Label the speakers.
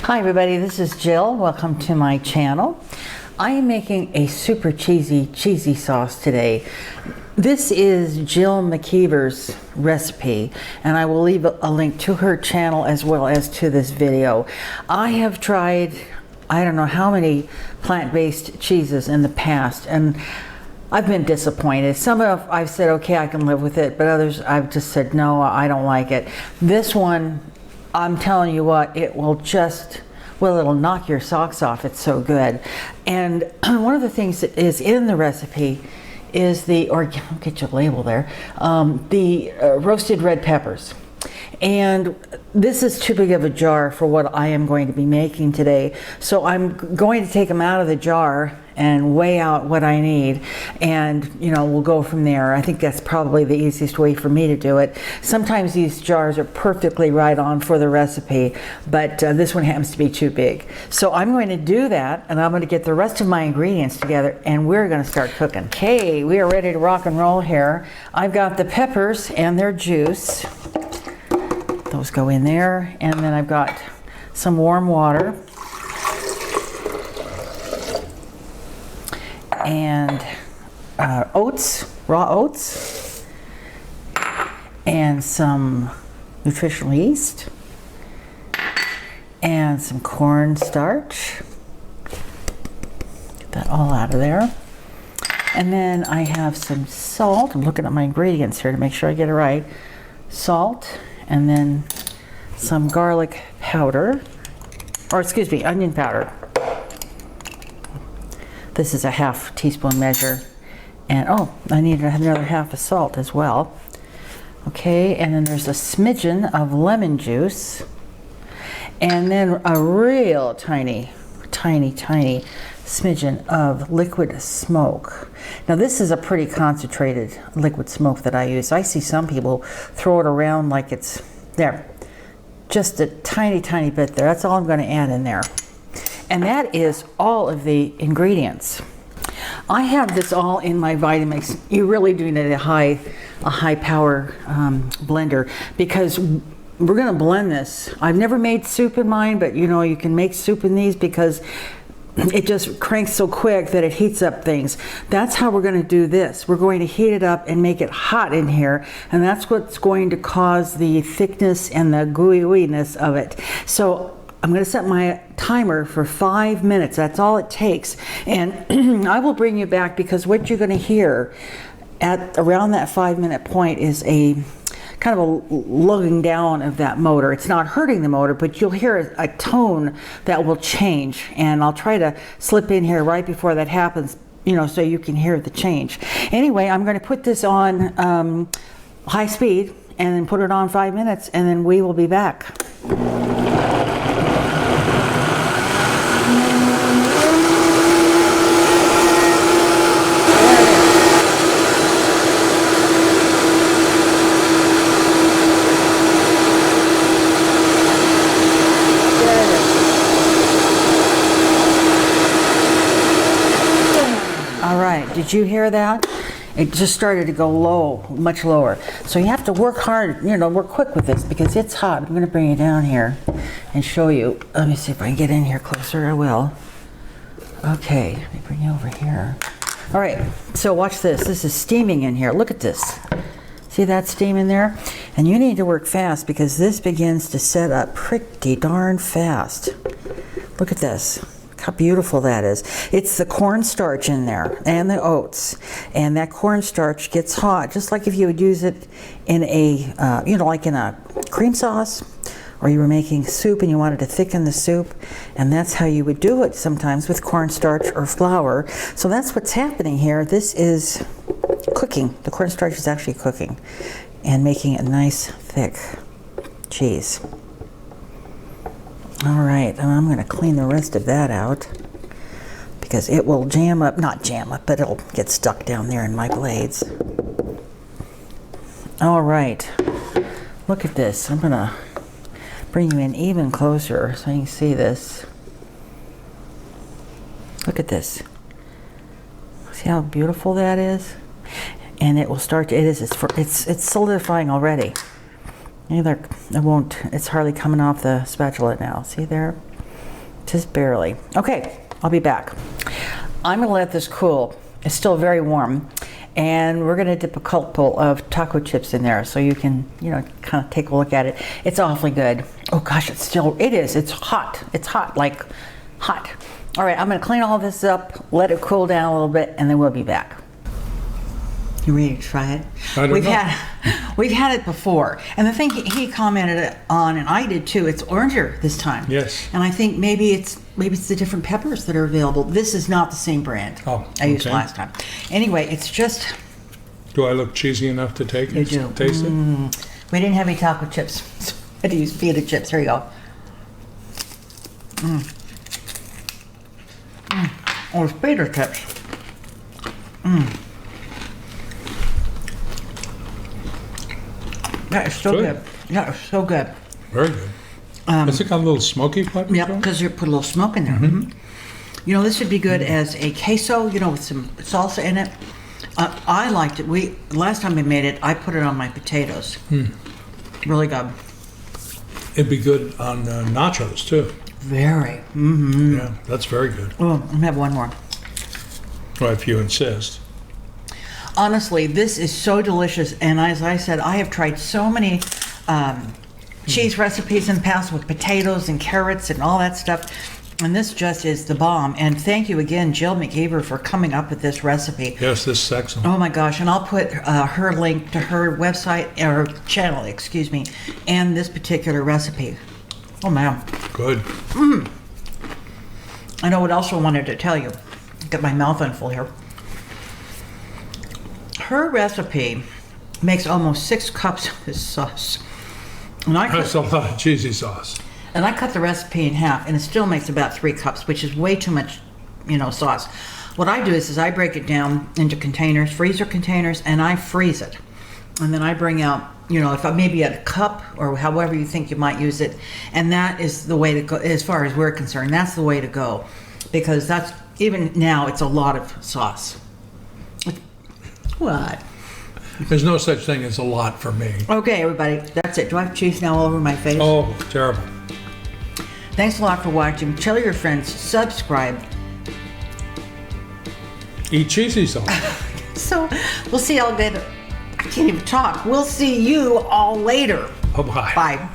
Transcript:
Speaker 1: Hi everybody, this is Jill. Welcome to my channel. I am making a super cheesy sauce today. This is Jill McKeever's recipe, and I will leave a link to her channel as well as to this video. I have tried, I don't know how many plant-based cheeses in the past, and I've been disappointed. Some of I've said, okay, I can live with it, but others I've just said, no, I don't like it. This one, I'm telling you what, it will just, well, it'll knock your socks off. It's so good. And one of the things that is in the recipe is the, or I'll get your label there, the roasted red peppers. And this is too big of a jar for what I am going to be making today. So I'm going to take them out of the jar and weigh out what I need, and we'll go from there. I think that's probably the easiest way for me to do it. Sometimes these jars are perfectly right on for the recipe, but this one happens to be too big. So I'm going to do that, and I'm going to get the rest of my ingredients together, and we're going to start cooking. Okay, we are ready to rock and roll here. I've got the peppers and their juice. Those go in there, and then I've got some warm water and oats, raw oats, and some nutritional yeast, and some cornstarch. Get that all out of there. And then I have some salt. I'm looking at my ingredients here to make sure I get it right. Salt, and then some garlic powder, or excuse me, onion powder. This is a ½ teaspoon measure. And oh, I need another half of salt as well. Okay, and then there's a smidgen of lemon juice. And then a real tiny smidgen of liquid smoke. Now this is a pretty concentrated liquid smoke that I use. I see some people throw it around like it's there. Just a tiny bit there. That's all I'm going to add in there. And that is all of the ingredients. I have this all in my Vitamix. You really do need a high power blender, because we're going to blend this. I've never made soup in mine, but you can make soup in these because it just cranks so quick that it heats up things. That's how we're going to do this. We're going to heat it up and make it hot in here, and that's what's going to cause the thickness and the gooey-ness of it. So I'm going to set my timer for 5 minutes. That's all it takes. And I will bring you back, because what you're going to hear at around that 5-minute point is a kind of a lugging down of that motor. It's not hurting the motor, but you'll hear a tone that will change. And I'll try to slip in here right before that happens, so you can hear the change. Anyway, I'm going to put this on high speed and then put it on 5 minutes, and then we will be back. Did you hear that? It just started to go low, much lower. So you have to work hard, work quick with this, because it's hot. I'm going to bring you down here and show you. Let me see if I can get in here closer. I will. Okay, let me bring you over here. All right, so watch this. This is steaming in here. Look at this. See that steam in there? And you need to work fast, because this begins to set up pretty darn fast. Look at this. How beautiful that is. It's the cornstarch in there and the oats, and that cornstarch gets hot, just like if you would use it in a like in a cream sauce, or you were making soup and you wanted to thicken the soup, and that's how you would do it sometimes with cornstarch or flour. So that's what's happening here. This is cooking. The cornstarch is actually cooking and making a nice thick cheese. All right, and I'm going to clean the rest of that out, because it will not jam up, but it'll get stuck down there in my blades. All right, look at this. I'm going to bring you in even closer so you can see this. Look at this. See how beautiful that is? and it will start to, it's solidifying already. Either it won't, it's hardly coming off the spatula now. See there? Just barely. Okay, I'll be back. I'm gonna let this cool. It's still very warm. And we're gonna dip a cupful of taco chips in there so you can, kind of take a look at it. It's awfully good. Oh gosh, it's hot. It's hot, like hot. All right, I'm gonna clean all this up, let it cool down a little bit, and then we'll be back. You ready to try it?
Speaker 2: I don't know.
Speaker 1: We've had it before, and the thing he commented on, and I did too, it's oranger this time.
Speaker 2: Yes.
Speaker 1: And I think maybe it's the different peppers that are available. This is not the same brand I used last time. Anyway, it's just.
Speaker 2: Do I look cheesy enough to take
Speaker 1: it? You do.
Speaker 2: Taste it?
Speaker 1: We didn't have any taco chips. So I had to use feta chips. Here you go. Oh, it's feta chips. That is so good. That is so good.
Speaker 2: Very good. Has it got a little smoky flavor?
Speaker 1: Yeah, because you put a little smoke in there. This would be good as a queso, with some salsa in it. I liked it. Last time we made it, I put it on my potatoes. Really good.
Speaker 2: It'd be good on nachos too.
Speaker 1: Very.
Speaker 2: Yeah, that's very good.
Speaker 1: Oh, I'm gonna have one more.
Speaker 2: Well, if you insist.
Speaker 1: Honestly, this is so delicious, and as I said, I have tried so many cheese recipes in the past with potatoes and carrots and all that stuff, and this just is the bomb. And thank you again, Jill McKeever, for coming up with this recipe.
Speaker 2: Yes, this is excellent.
Speaker 1: Oh my gosh, and I'll put her link to her website, or channel, and this particular recipe. Oh man.
Speaker 2: Good.
Speaker 1: I know what else I wanted to tell you. Get my mouth on full here. Her recipe makes almost 6 cups of this sauce. And
Speaker 2: That's a lot of cheesy sauce.
Speaker 1: And I cut the recipe in half, and it still makes about 3 cups, which is way too much, sauce. What I do is I break it down into containers, freezer containers, and I freeze it. And then I bring out, if I maybe a cup or however you think you might use it, and that is the way to go, as far as we're concerned. That's the way to go, because even now, it's a lot of sauce. What?
Speaker 2: There's no such thing as a lot for me.
Speaker 1: Okay, everybody, that's it. Do I have cheese now all over my face?
Speaker 2: Oh, terrible.
Speaker 1: Thanks a lot for watching. Tell your friends, subscribe.
Speaker 2: Eat cheesy sauce.
Speaker 1: So, we'll see y'all later. I can't even talk. We'll see you all later.
Speaker 2: Bye-bye.
Speaker 1: Bye.